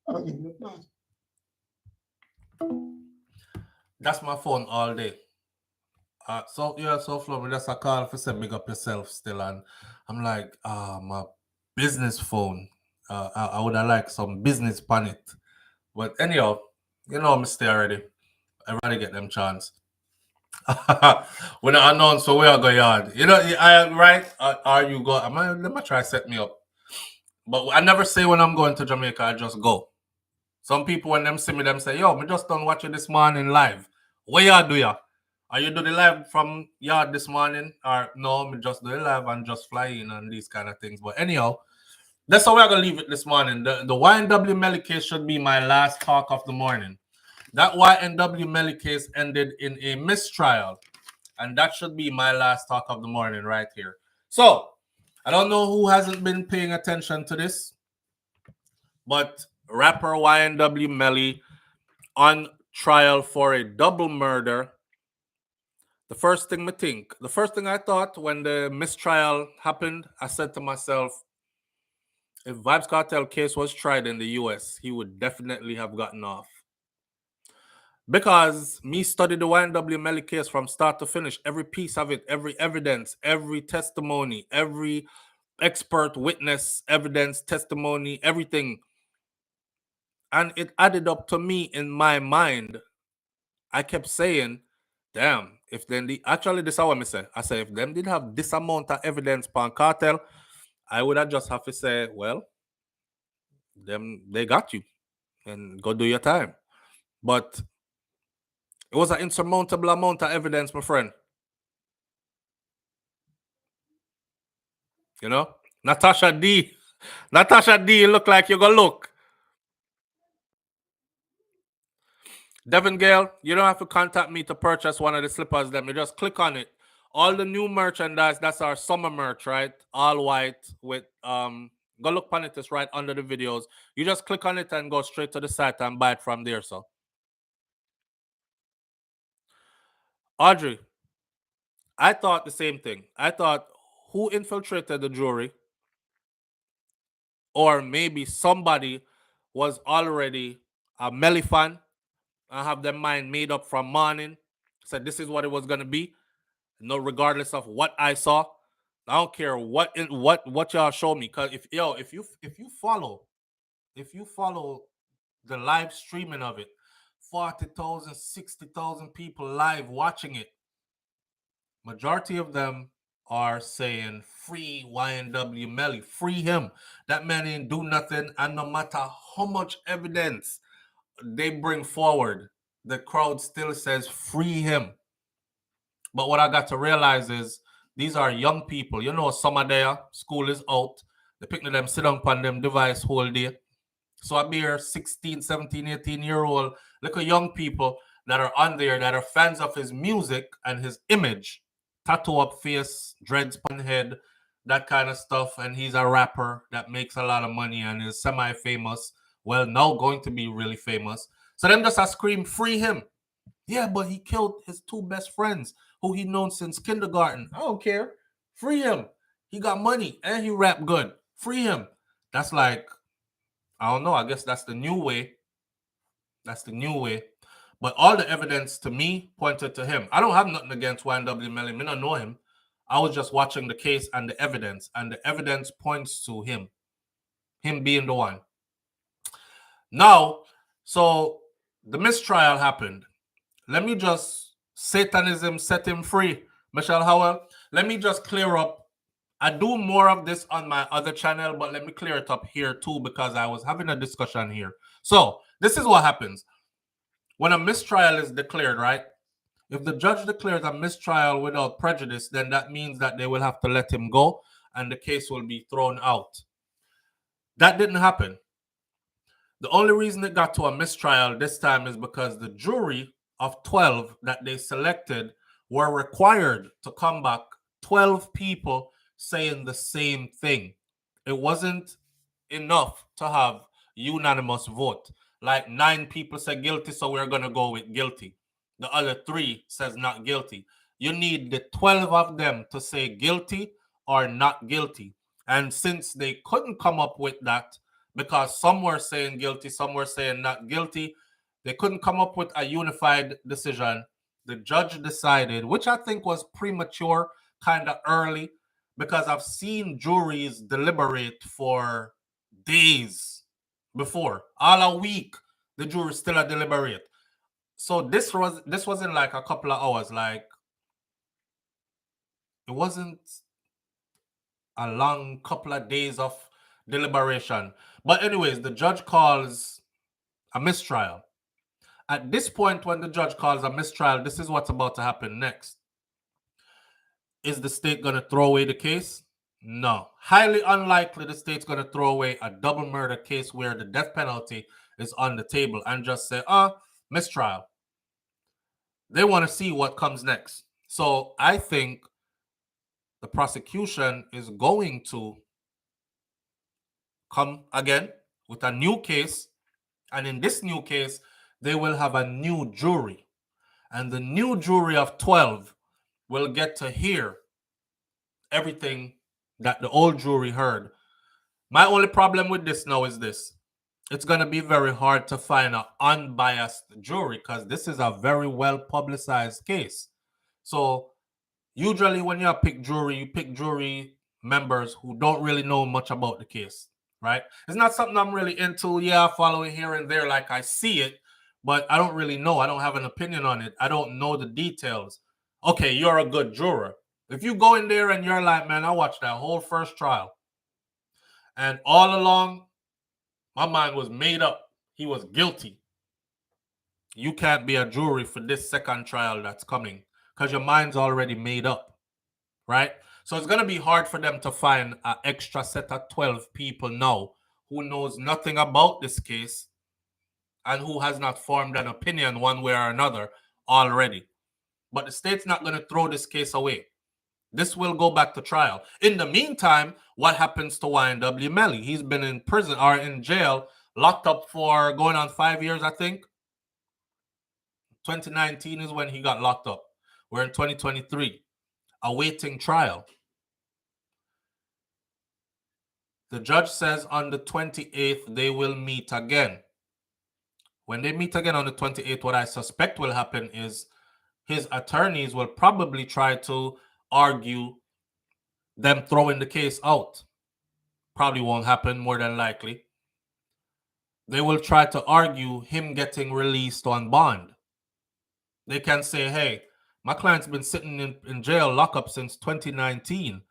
Okay. That's my phone all day. So yeah, SouFlo, that's a call for say big up yourself still, and I'm like, my business phone. I would have liked some business on it, but anyhow, you know me stay already. Everybody get them chance. When I announce so we are going yard, you know, I right? Are you go? Let me try set me up, but I never say when I'm going to Jamaica. I just go. Some people when them see me, them say, "Yo, me just done watch you this morning live. Where y'all do ya? Are you do the live from yard this morning? Or no, me just do the live and just fly in and these kind of things." But anyhow, that's how we're gonna leave it this morning. The YNW Melly case should be my last talk of the morning. That YNW Melly case ended in a mistrial, and that should be my last talk of the morning right here. So I don't know who hasn't been paying attention to this, but rapper YNW Melly on trial for a double murder. The first thing I thought when the mistrial happened, I said to myself, if Vybz Kartel case was tried in the US, he would definitely have gotten off. Because me studied the YNW Melly case from start to finish, every piece of it, every evidence, every testimony, every expert witness, evidence, testimony, everything. And it added up to me in my mind. I kept saying, damn, if then actually this is what I say. I say if them did have this amount of evidence on cartel, I would have just have to say, well, they got you and go do your time. But it was an insurmountable amount of evidence, my friend. You know? Natasha D, you look like you're gonna look. Devin Gale, you don't have to contact me to purchase one of the slippers. Them, you just click on it. All the new merchandise, that's our summer merch, right? All white with Go look on it. It's right under the videos. You just click on it and go straight to the site and buy it from there, so. Audrey, I thought the same thing. I thought, who infiltrated the jury? Or maybe somebody was already a Melly fan and have their mind made up from morning. Said this is what it was gonna be. No, regardless of what I saw. I don't care what y'all show me. Cause if you follow the live streaming of it, 40,000, 60,000 people live watching it. Majority of them are saying free YNW Melly, free him. That man ain't do nothing, and no matter how much evidence they bring forward, the crowd still says free him. But what I got to realize is these are young people. You know, summer there, school is out. The picnic them sit down on them device whole day. So I be here 16, 17, 18-year-old, little young people that are on there that are fans of his music and his image. Tattoo up face, dreads on head, that kind of stuff. And he's a rapper that makes a lot of money and is semi-famous. Well, now going to be really famous. So them just a scream, free him. Yeah, but he killed his two best friends who he known since kindergarten. I don't care. Free him. He got money and he rap good. Free him. That's like, I don't know. I guess that's the new way. That's the new way. But all the evidence to me pointed to him. I don't have nothing against YNW Melly. I don't know him. I was just watching the case and the evidence. And the evidence points to him. Him being the one. Now, so the mistrial happened. Let me just, Satanism set him free. Michelle Howell, let me just clear up. I do more of this on my other channel, but let me clear it up here too because I was having a discussion here. So this is what happens. When a mistrial is declared, right? If the judge declares a mistrial without prejudice, then that means that they will have to let him go and the case will be thrown out. That didn't happen. The only reason it got to a mistrial this time is because the jury of 12 that they selected were required to come back 12 people saying the same thing. It wasn't enough to have unanimous vote. Like 9 people said guilty, so we're going to go with guilty. The other 3 says not guilty. You need the 12 of them to say guilty or not guilty. And since they couldn't come up with that, because some were saying guilty, some were saying not guilty, they couldn't come up with a unified decision. The judge decided, which I think was premature, kind of early, because I've seen juries deliberate for days before. All a week, the jury still a deliberate. So this wasn't like a couple of hours. Like, it wasn't a long couple of days of deliberation. But anyways, the judge calls a mistrial. At this point, when the judge calls a mistrial, this is what's about to happen next. Is the state going to throw away the case? No. Highly unlikely the state's going to throw away a double murder case where the death penalty is on the table and just say, mistrial. They want to see what comes next. So I think the prosecution is going to come again with a new case. And in this new case, they will have a new jury. And the new jury of 12 will get to hear everything that the old jury heard. My only problem with this now is this. It's going to be very hard to find an unbiased jury because this is a very well-publicized case. So usually when you pick jury members who don't really know much about the case, right? It's not something I'm really into. Yeah, I follow it here and there like I see it, but I don't really know. I don't have an opinion on it. I don't know the details. Okay, you're a good juror. If you go in there and you're like, man, I watched that whole first trial, and all along, my mind was made up. He was guilty. You can't be a jury for this second trial that's coming because your mind's already made up, right? So it's going to be hard for them to find an extra set of 12 people now who knows nothing about this case and who has not formed an opinion one way or another already. But the state's not going to throw this case away. This will go back to trial. In the meantime, what happens to YNW Melly? He's been in prison or in jail, locked up for going on 5 years, I think. 2019 is when he got locked up. We're in 2023, awaiting trial. The judge says on the 28th they will meet again. When they meet again on the 28th, what I suspect will happen is his attorneys will probably try to argue them throwing the case out. Probably won't happen, more than likely. They will try to argue him getting released on bond. They can say, hey, my client's been sitting in jail lockup since 2019.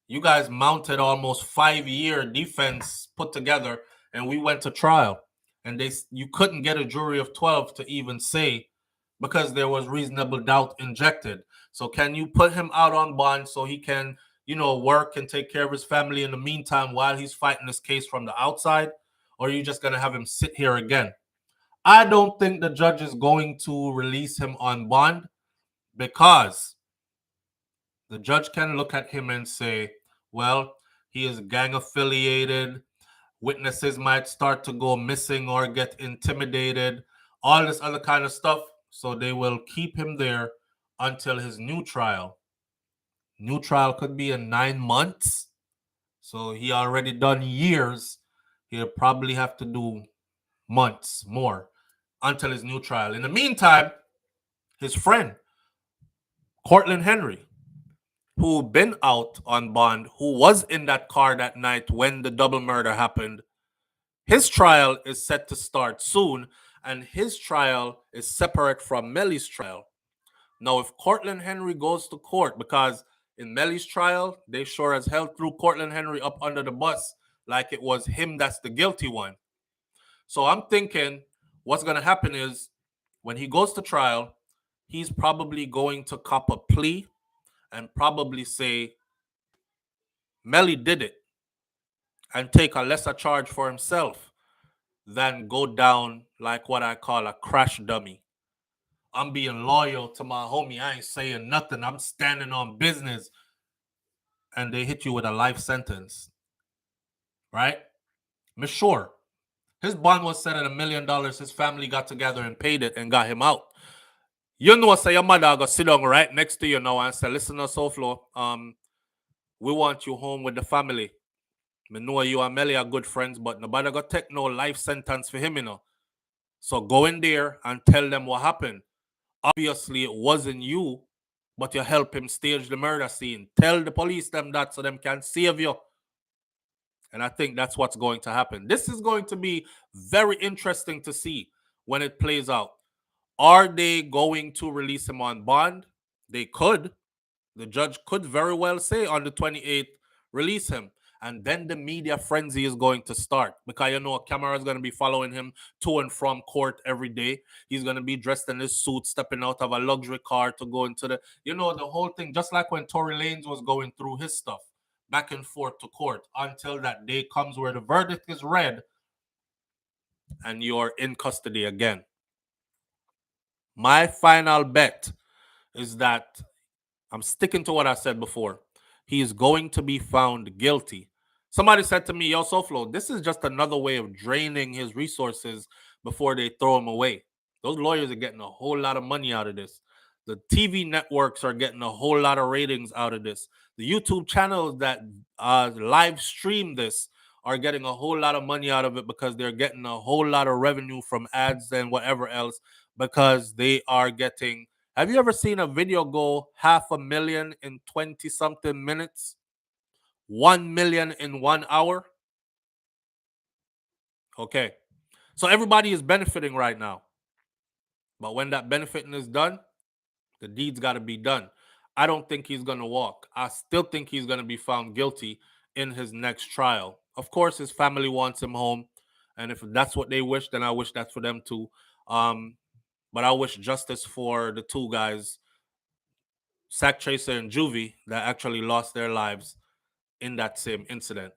You guys mounted almost 5-year defense put together, and we went to trial. And you couldn't get a jury of 12 to even say, because there was reasonable doubt injected. So can you put him out on bond so he can, work and take care of his family in the meantime while he's fighting this case from the outside? Or are you just going to have him sit here again? I don't think the judge is going to release him on bond, because the judge can look at him and say, well, he is gang affiliated. Witnesses might start to go missing or get intimidated, all this other kind of stuff. So they will keep him there until his new trial. New trial could be in 9 months. So he already done years. He'll probably have to do months more until his new trial. In the meantime, his friend, Cortland Henry, who been out on bond, who was in that car that night when the double murder happened, his trial is set to start soon, and his trial is separate from Melly's trial. Now, if Cortland Henry goes to court, because in Melly's trial, they sure as hell threw Cortland Henry up under the bus like it was him that's the guilty one. So I'm thinking what's going to happen is when he goes to trial, he's probably going to cop a plea and probably say Melly did it and take a lesser charge for himself than go down like what I call a crash dummy. I'm being loyal to my homie. I ain't saying nothing. I'm standing on business. And they hit you with a life sentence. Right? Miss Sure. His bond was set at $1 million. His family got together and paid it and got him out. You know, say your mother go sit down right next to you now and say, listen to SouFlo, we want you home with the family. I know you and Melly are good friends, but nobody got take no life sentence for him, So go in there and tell them what happened. Obviously, it wasn't you, but you help him stage the murder scene. Tell the police them that so them can save you. And I think that's what's going to happen. This is going to be very interesting to see when it plays out. Are they going to release him on bond? They could. The judge could very well say on the 28th, release him. And then the media frenzy is going to start because, a camera is going to be following him to and from court every day. He's going to be dressed in his suit, stepping out of a luxury car to go into the whole thing. Just like when Tory Lanez was going through his stuff back and forth to court until that day comes where the verdict is read and you're in custody again. My final bet is that I'm sticking to what I said before. He is going to be found guilty. Somebody said to me, yo, SouFlo, this is just another way of draining his resources before they throw him away. Those lawyers are getting a whole lot of money out of this. The TV networks are getting a whole lot of ratings out of this. The YouTube channels that live stream this are getting a whole lot of money out of it because they're getting a whole lot of revenue from ads and whatever else because they are getting... Have you ever seen a video go 500,000 in 20-something minutes? 1 million in 1 hour? Okay. So everybody is benefiting right now. But when that benefiting is done, the deed's got to be done. I don't think he's going to walk. I still think he's going to be found guilty in his next trial. Of course, his family wants him home. And if that's what they wish, then I wish that for them too. But I wish justice for the two guys, Sack Chaser and Juvie, that actually lost their lives in that same incident.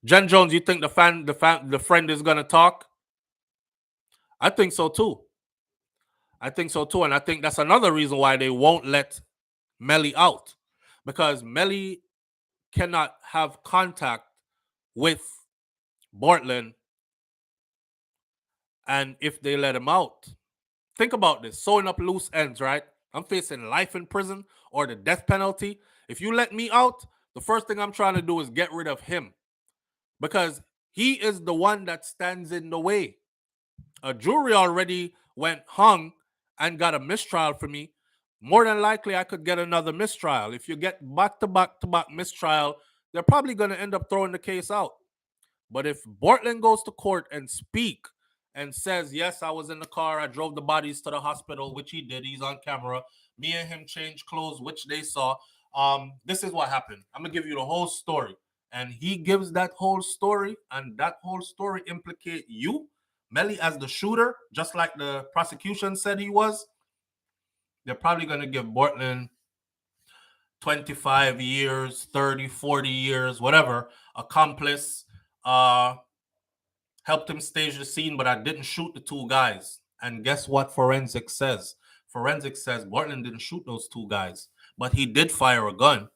Jen Jones, you think the friend is going to talk? I think so too. And I think that's another reason why they won't let Melly out. because Melly cannot have contact with Portland, and if they let him out, think about this, sewing up loose ends, right? I'm facing life in prison or the death penalty. If you let me out, the first thing I'm trying to do is get rid of him, because he is the one that stands in the way. A jury already went hung and got a mistrial for me. More than likely, I could get another mistrial. If you get back to back to back mistrial, they're probably going to end up throwing the case out. But if Portland goes to court and speak and says, yes, I was in the car, I drove the bodies to the hospital, which he did, he's on camera, me and him changed clothes, which they saw. This is what happened. I'm going to give you the whole story. And he gives that whole story, and that whole story implicate you, Melly, as the shooter, just like the prosecution said he was. They're probably going to give Portland 25 years, 30, 40 years, whatever. Accomplice, helped him stage the scene, but I didn't shoot the two guys. And guess what forensics says? Forensics says Portland didn't shoot those two guys, but he did fire a gun.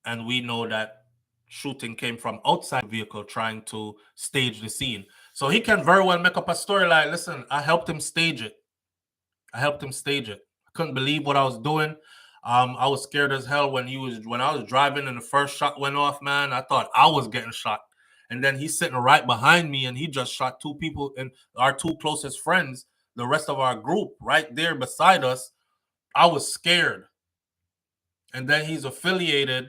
And we know that shooting came from outside the vehicle trying to stage the scene. So he can very well make up a story like, listen, I helped him stage it. I couldn't believe what I was doing. I was scared as hell when I was driving and the first shot went off, man. I thought I was getting shot. And then he's sitting right behind me and he just shot two people, and our two closest friends, the rest of our group right there beside us. I was scared. And then he's affiliated.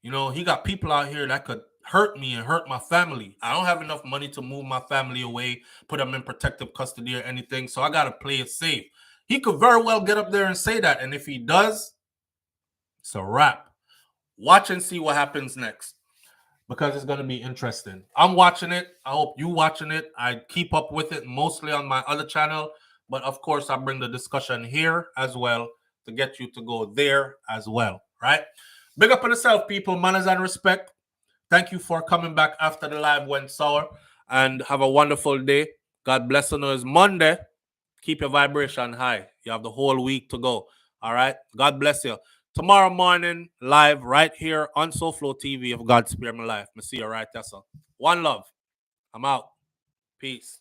You know, he got people out here that could hurt me and hurt my family. I don't have enough money to move my family away, put them in protective custody or anything. So I got to play it safe. He could very well get up there and say that. And if he does, it's a wrap. Watch and see what happens next, because it's going to be interesting. I'm watching it. I hope you watching it. I keep up with it mostly on my other channel. But of course, I bring the discussion here as well to get you to go there as well, right? Big up on yourself, people. Manners and respect. Thank you for coming back after the live went sour. And have a wonderful day. God bless you. It's Monday. Keep your vibration high. You have the whole week to go. All right? God bless you. Tomorrow morning, live right here on SouFLoTV, if God spare my life. Me see you right there, so. One love. I'm out. Peace.